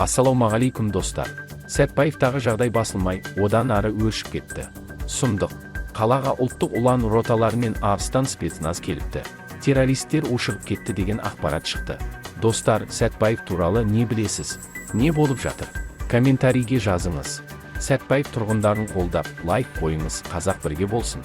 Ассалаумағалейкум достар. Сәтбаевтағы жағдай басылмай, одан ары өршіп кетті. Сұмдық. Қалаға ұлттық ұлан роталары мен арыстан спецназ келіпті. Террористер ушығып кетті деген ақпарат шықты. Достар, Сәтбаев туралы не білесіз? Не болып жатыр? Комментарийге жазыңыз. Сәтбаев тұрғындарын қолдап, лайк қойыңыз, қазақ бірге болсын.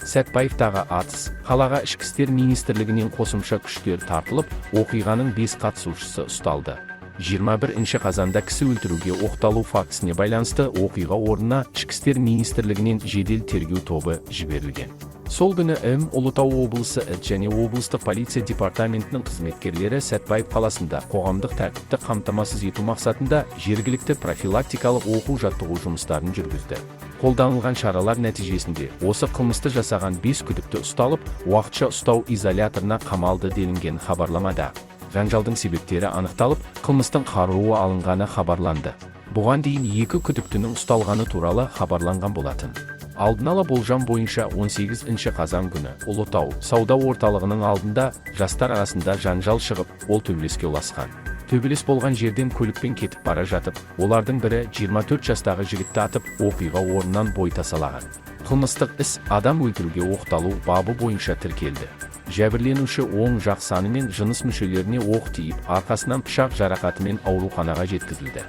Сәтбаевтағы атыс. Қалаға ішкі істер министрлігінен қосымша күштер тартылып, оқиғаның 5 қатысушысы ұсталды. 21 қазанда кісі өлтіруге оқталу фактісіне байланысты оқиға орнына ішкі істер министрлігінен жедел тергеу тобы жіберілген. Сол күні Ұлытау облысы және облыстық полиция департаментінің қызметкерлері Сәтбаев қаласында қоғамдық тәртіпті қамтамасыз ету мақсатында жергілікті профилактикалық оқу-жаттығу жұмыстарын жүргізді. Қолданылған шаралар нәтижесінде осы қылмысты жасаған 5 күдікті ұсталып, уақытша ұстау изоляторына қамалды делінген хабарламада. Жанжалдың себептері анықталып, қылмыстың қаруы алынғаны хабарланды. Бұған дейін 2 күдіктінің ұсталғаны туралы хабарланған болатын. Алдын ала болжам бойынша 18 қазан күні Ұлытау сауда орталығының алдында жастар арасында жанжал шығып, ол төбелеске ұласқан. Төбелес болған жерден көлікпен кетіп бара жатып, олардың бірі 24 жастағы жігітті атып, оқиға орнынан бой тасалаған. Қылмыстық іс адам өлтіруге оқталу бабы бойынша тіркелді. Жәбірленуші оң жақ саны мен жыныс мүшелеріне оқ тиіп, арқасынан пышақ жарақатымен ауруханаға жеткізілді.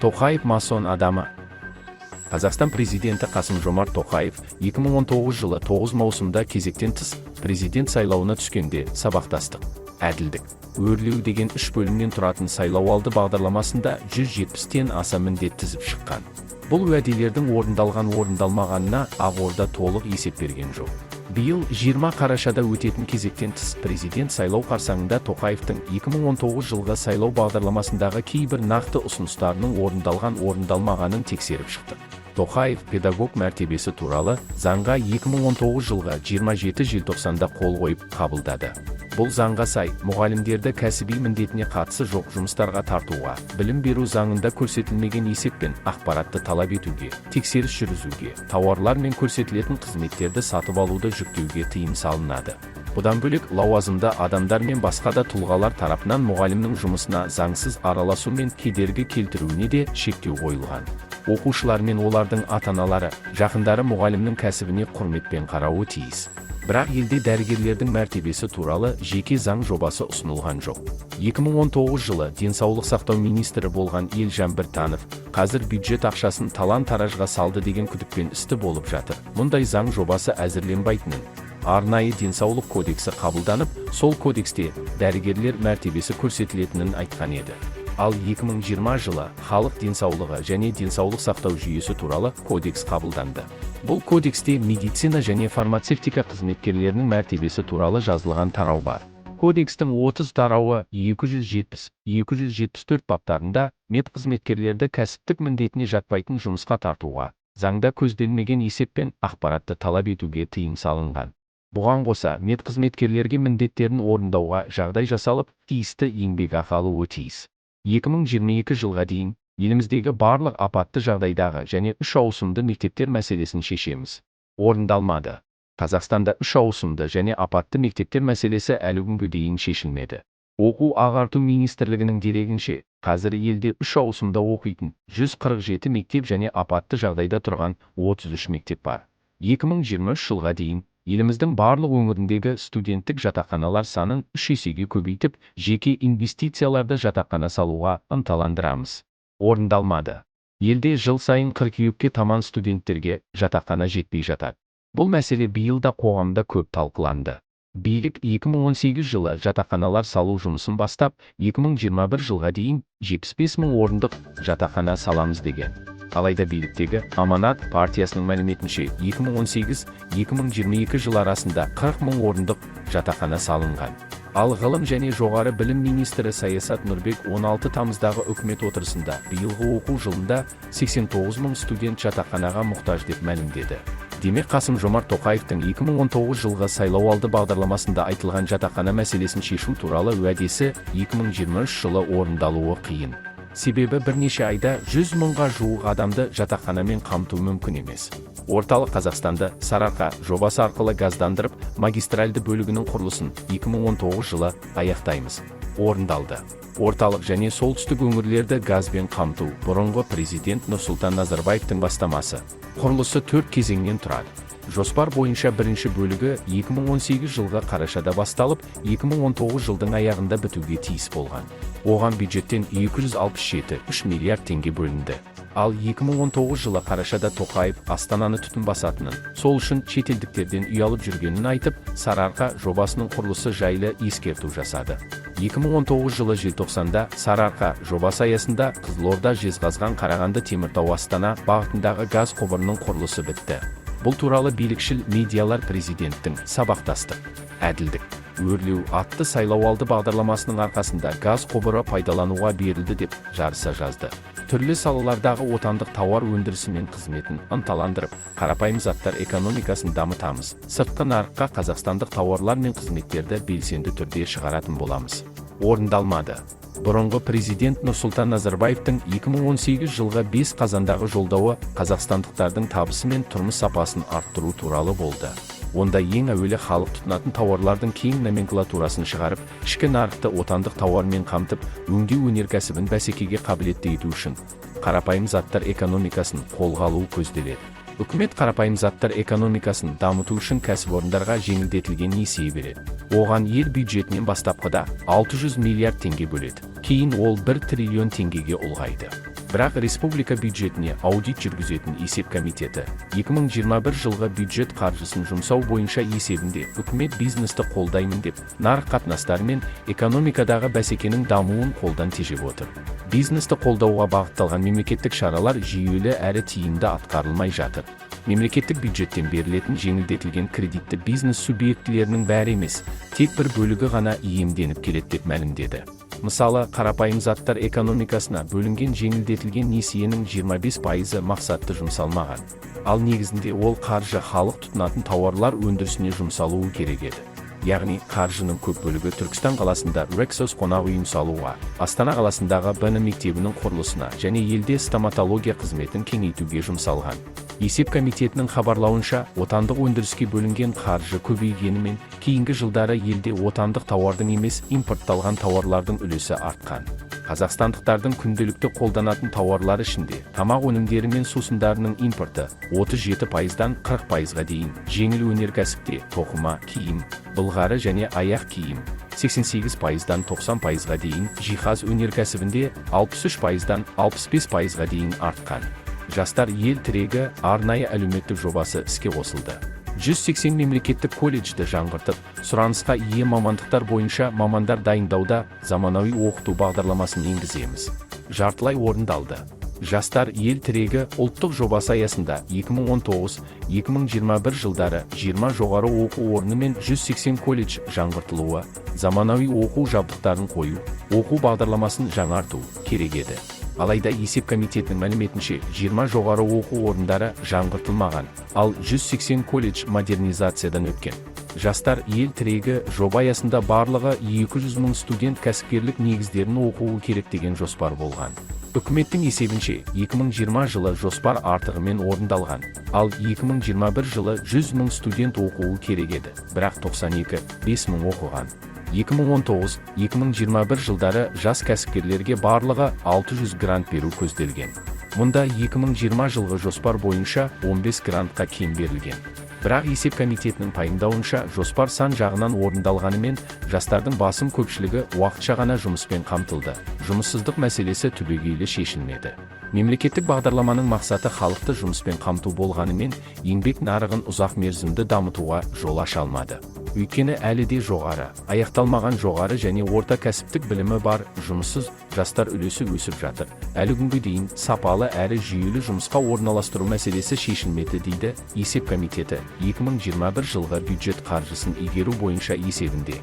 Тоқаев масон адамы. Қазақстан президенті Қасым-Жомарт Тоқаев 2019 жылы 9 маусымда кезектен тыс президент сайлауына түскенде сабақтастық, әділдік, өрлеу деген 3 бөлімнен тұратын сайлауалды бағдарламасында 170-тен аса міндет тізіп шыққан. Бұл уәделердің орындалған-орындалмағанына Ақорда толық есеп берген жоқ. Биыл 20 қарашада өтетін кезектен тыс президент сайлау қарсаңында Тоқаевтың 2019 жылғы сайлау бағдарламасындағы кейбір нақты ұсыныстарының орындалған-орындалмағанын тексеріп шықты. Тоқаев педагог мәртебесі туралы заңға 2019 жылғы 27 желтоқсанда қол қойып қабылдады. Бұл заңға сай, мұғалімдерді кәсіби міндетіне қатысы жоқ жұмыстарға тартуға, білім беру заңында көрсетілмеген есеп пен ақпаратты талап етуге, тексеріс жүргізуге, тауарлар мен көрсетілетін қызметтерді сатып алуды жүктеуге тыйым салынады. Бұдан бөлек, лауазымды адамдар мен басқа да тұлғалар тарапынан мұғалімнің жұмысына заңсыз араласу мен кедергі келтіруіне де шектеу қойылған. Оқушылар мен олардың ата-аналары, жақындары мұғалімнің кәсібіне құрметпен қарауы тиіс. Бірақ елде дәрігерлердің мәртебесі туралы жеке заң жобасы ұсынылған жоқ. 2019 жылы денсаулық сақтау министрі болған Елжан Біртанов қазір бюджет ақшасын талан-таражға салды деген күдікпен істі болып жатыр. Мұндай заң жобасы әзірленбейтінін, арнайы денсаулық кодексі қабылданып, сол кодексте дәрігерлер мәртебесі көрсетілетінін айтқан еді. Ал 2020 жылы халық денсаулығы және денсаулық сақтау жүйесі туралы кодекс қабылданды. Бұл кодексте медицина және фармацевтика қызметкерлерінің мәртебесі туралы жазылған тарау бар. Кодекстің 30 тарауы 270-274 баптарында медқызметкерлерді кәсіптік міндетіне жатпайтын жұмысқа тартуға, заңда көзделмеген есеп пен ақпаратты талап етуге тыйым салынған. Бұған қоса, медқызметкерлерге міндеттерін орындауға жағдай жасалып, тиісті еңбекақы алуы тиіс. 2022 жылға дейін еліміздегі барлық апатты жағдайдағы және 3 ауысымды мектептер мәселесін шешеміз. Орындалмады. Қазақстанда 3 ауысымды және апатты мектептер мәселесі әлі күнге дейін шешілмеді. Оқу-ағарту министрлігінің дерегінше, қазір елде 3 ауысымда оқитын 147 мектеп және апатты жағдайда тұрған 33 мектеп бар. 2023 жылға дейін еліміздің барлық өңіріндегі студенттік жатақханалар санын 3 есеге көбейтіп, жеке инвестицияларды жатақхана салуға ынталандырамыз. Орындалмады. Елде жыл сайын қыркүйекке таман студенттерге жатақхана жетпей жатады. Бұл мәселе биыл да қоғамда көп талқыланды. Билік 2018 жылы жатақханалар салу жұмысын бастап, 2021 жылға дейін 75 мың орындық жатақхана саламыз деген. Алайда биліктегі Аманат партиясының мәліметінше 2018-2022 жыл арасында 40 мың орындық жатақхана салынған. Ал ғылым және жоғары білім министрі Саясат Нұрбек 16 тамыздағы үкімет отырысында биылғы оқу жылында 89 мың студент жатақханаға мұқтаж деп мәлімдеді. Демек Қасым-Жомарт Тоқаевтың 2019 жылғы сайлауалды бағдарламасында айтылған жатақхана мәселесін шешу туралы уәдесі 2023 жылы орындалуы қиын. Себебі бірнеше айда 100 мыңға жуық адамды жатақханамен қамту мүмкін емес. Орталық Қазақстанды Сарыарқа жобасы арқылы газдандырып, магистральды бөлігінің құрылысын 2019 жылы аяқтаймыз. орындалды. Орталық және солтүстік өңірлерді газбен қамту бұрынғы президент Нұрсұлтан Назарбаевтың бастамасы. Құрылысы 4 кезеңнен тұрады. Жоспар бойынша бірінші бөлігі 2018 жылғы қарашада басталып, 2019 жылдың аяғында бітуге тиіс болған. Оған бюджеттен 267,3 миллиард теңге бөлінді. Ал 2019 жылы қарашада Тоқаев Астананы түтін басатынын, сол үшін шетелдіктерден ұялып жүргенін айтып, Сарыарқа жобасының құрылысы жайлы ескерту жасады. 2019 жылы желтоқсанда Сарыарқа жобасы аясында Қызылорда Жезқазған Қарағанды Теміртау Астана бағытындағы газ құбырының құрылысы бітті. Бұл туралы билікшіл медиалар президенттің сабақтастық, әділдік, өрлеу атты сайлауалды бағдарламасының арқасында газ құбыры пайдалануға берілді деп жарыса жазды. Түрлі салалардағы отандық тауар өндірісі мен қызметін ынталандырып, қарапайым заттар экономикасын дамытамыз. Сыртқы нарыққа қазақстандық тауарлар мен қызметтерді белсенді түрде шығаратын боламыз. Орындалмады. Бұрынғы президент Нұрсұлтан Назарбаевтың 2018 жылғы 5 қазандағы жолдауы қазақстандықтардың табысы мен тұрмыс сапасын арттыру туралы болды. Онда ең әуелі халық тұтынатын тауарлардың кең номенклатурасын шығарып, ішкі нарықты отандық тауармен қамтып, өңдеу өнеркәсібін бәсекеге қабілетті ету үшін қарапайым заттар экономикасын қолға алу көзделеді. Үкімет қарапайым заттар экономикасын дамыту үшін кәсіпорындарға жеңілдетілген несие береді. Оған ел бюджетінен бастапқыда 600 миллиард теңге бөледі. Кейін ол 1 триллион теңгеге ұлғайды. Бірақ республика бюджетіне аудит жүргізетін есеп комитеті 2021 жылғы бюджет қаржысын жұмсау бойынша есебінде үкімет бизнесті қолдаймын деп, нарық қатынастары мен экономикадағы бәсекенің дамуын қолдан тежеп отыр. Бизнесті қолдауға бағытталған мемлекеттік шаралар жүйелі әрі тиімді атқарылмай жатыр. Мемлекеттік бюджеттен берілетін жеңілдетілген кредитті бизнес субъектілерінің бәрі емес, тек бір бөлігі ғана иемденіп келеді деп мәлімдеді. Мысалы, қарапайым заттар экономикасына бөлінген жеңілдетілген несиенің 25% мақсатты жұмсалмаған. Ал негізінде ол қаржы халық тұтынатын тауарлар өндірісіне жұмсалуы керек еді. Яғни, қаржының көп бөлігі Түркістан қаласында Рексос қонақ үйін салуға, Астана қаласындағы БН мектебінің құрылысына және елде стоматология қызметін кеңейтуге жұмсалған. Есеп комитетінің хабарлауынша, отандық өндіріске бөлінген қаржы көбейгенімен, кейінгі жылдары елде отандық тауардың емес, импортталған тауарлардың үлесі артқан. Қазақстандықтардың күнделікті қолданатын тауарлар ішінде тамақ өнімдері мен сусындарының импорты 37%-дан 40%-ға дейін, жеңіл өнеркәсіпте тоқыма, киім, былғары және аяқ киім 88%-дан 90%-ға дейін, жиһаз өнеркәсібінде 63%-дан 65%-ға дейін артқан. Жастар ел тірегі арнайы әлеуметтік жобасы іске қосылды. 180 мемлекеттік колледжді жаңғыртып, сұранысқа ие мамандықтар бойынша мамандар дайындауда заманауи оқыту бағдарламасын енгіземіз. Жартылай орындалды. Жастар ел тірегі ұлттық жобасы аясында 2019-2021 жылдары 20 жоғары оқу орны мен 180 колледж жаңғыртылуы, заманауи оқу жабдықтарын қою, оқу бағдарламасын жаңарту керек еді. Алайда есеп комитетінің мәліметінше 20 жоғары оқу орындары жаңғыртылмаған, ал 180 колледж модернизациядан өткен. Жастар ел тірегі жоба аясында барлығы 200 мың студент кәсіпкерлік негіздерін оқуы керек деген жоспар болған. Үкіметтің есебінше 2020 жылы жоспар артығымен орындалған, ал 2021 жылы 100 мың студент оқуы керек еді, бірақ 92,5 мың оқыған. 2019-2021 жылдары жас кәсіпкерлерге барлығы 600 грант беру көзделген. Мұнда 2020 жылғы жоспар бойынша 15 грантқа кем берілген. Бірақ есеп комитетінің пайымдауынша жоспар сан жағынан орындалғанымен, жастардың басым көпшілігі уақытша ғана жұмыспен қамтылды. Жұмыссыздық мәселесі түбегейлі шешілмеді. Мемлекеттік бағдарламаның мақсаты халықты жұмыспен қамту болғанымен, еңбек нарығын ұзақ мерзімді дамытуға жол аша алмады. Өйткені әлі де жоғары, аяқталмаған жоғары және орта кәсіптік білімі бар жұмыссыз жастар үлесі өсіп жатыр. Әлі күнге дейін сапалы әрі жүйелі жұмысқа орналастыру мәселесі шешілмеді дейді есеп комитеті 2021 жылғы бюджет қаржысын игеру бойынша есебінде.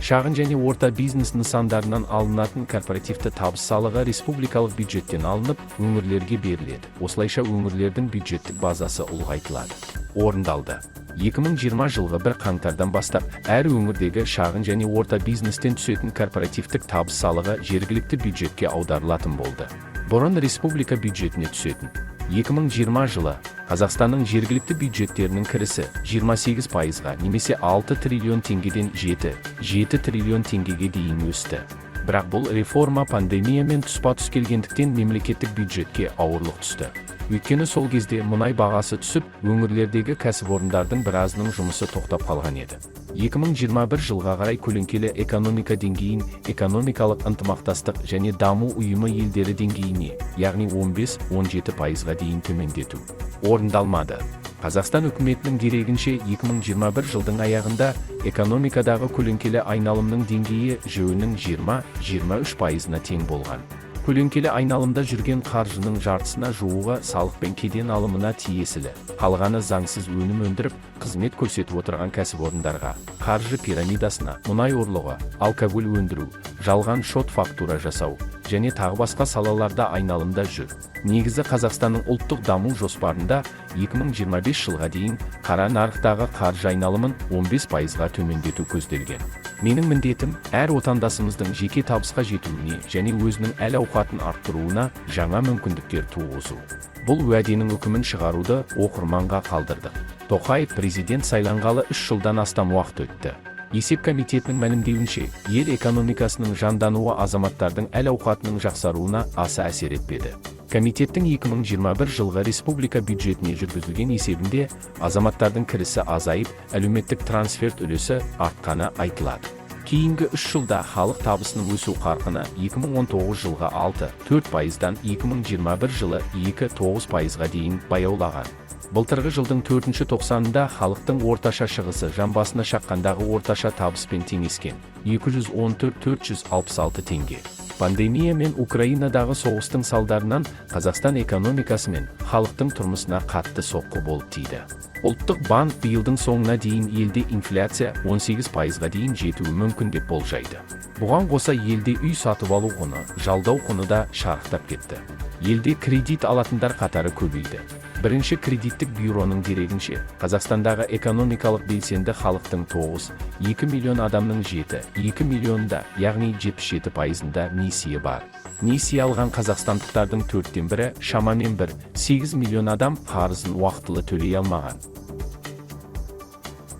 Шағын және орта бизнес нысандарынан алынатын корпоративті табыс салығы республикалық бюджеттен алынып, өңірлерге беріледі. Осылайша өңірлердің бюджеттік базасы ұлғайтылады. Орындалды. 2020 жылғы 1 қаңтардан бастап, әр өңірдегі шағын және орта бизнестен түсетін корпоративтік табыс салығы жергілікті бюджетке аударылатын болды. Бұрын республика бюджетіне түсетін. 2020 жылы Қазақстанның жергілікті бюджеттерінің кірісі 28%-ға немесе 6 триллион теңгеден 7 триллион теңгеге дейін өсті. Бірақ бұл реформа пандемиямен тұспа-тұс келгендіктен мемлекеттік бюджетке ауырлық түсті. Өйткені сол кезде мұнай бағасы түсіп, өңірлердегі кәсіпорындардың біразының жұмысы тоқтап қалған еді. 2021 жылға қарай көлеңкелі экономика деңгейін экономикалық ынтымақтастық және даму ұйымы елдері деңгейіне, яғни 15-17%-ға дейін төмендету орындалмады. Қазақстан үкіметінің дерегінше 2021 жылдың аяғында экономикадағы көлеңкелі айналымның деңгейі ЖО-ның 20-23%-на тең болған. Көлеңкелі айналымда жүрген қаржының жартысына жуығы салық пен кеден алымына тиесілі. Қалғаны заңсыз өнім өндіріп, қызмет көрсетіп отырған кәсіпорындарға, қаржы пирамидасына, мұнай ұрлығы, алкоголь өндіру, жалған шот фактура жасау және тағы басқа салаларда айналымда жүр. Негізі Қазақстанның ұлттық даму жоспарында 2025 жылға дейін қара нарықтағы қаржы айналымын 15%-ға төмендету көзделген. Менің міндетім әр отандасымыздың жеке табысқа жетуіне және өзінің әл-ауқатын арттыруына жаңа мүмкіндіктер туғызу. Бұл уәденің үкімін шығаруды оқырманға қалдырдық. Тоқаев президент сайланғалы 3 жылдан астам уақыт өтті. Есеп комитетінің мәлімдеуінше, ел экономикасының жандануы азаматтардың әл-ауқатының жақсаруына аса әсер етпеді. Комитеттің 2021 жылғы республика бюджетіне жүргізілген есебінде азаматтардың кірісі азайып, әлеуметтік трансферт үлесі артқаны айтылады. Кейінгі 3 жылда халық табысының өсу қарқыны 2019 жылға 6-4%-дан 2021 жылы 2-9%-ға дейін баяулаған. Былтырғы жылдың 4-ші тоқсанында халықтың орташа шығысы жан басына шаққандағы орташа табыспен теңескен 214-466 теңге. Пандемия мен Украинадағы соғыстың салдарынан Қазақстан экономикасы мен халықтың тұрмысына қатты соққы болып тиді. Ұлттық банк биылдың соңына дейін елде инфляция 18%-ға дейін жетуі мүмкін деп болжайды. Бұған қоса елде үй сатып алу құны, жалдау құны да шарықтап кетті. Елде кредит алатындар қатары көбейді. Бірінші кредиттік бюроның дерегінше, Қазақстандағы экономикалық белсенді халықтың 9,2 миллион адамның 7,2 миллионда, яғни 77%-да несие бар. Несие алған қазақстандықтардың 4-тен бірі, шамамен 1,8 миллион адам қарызын уақытылы төлей алмаған.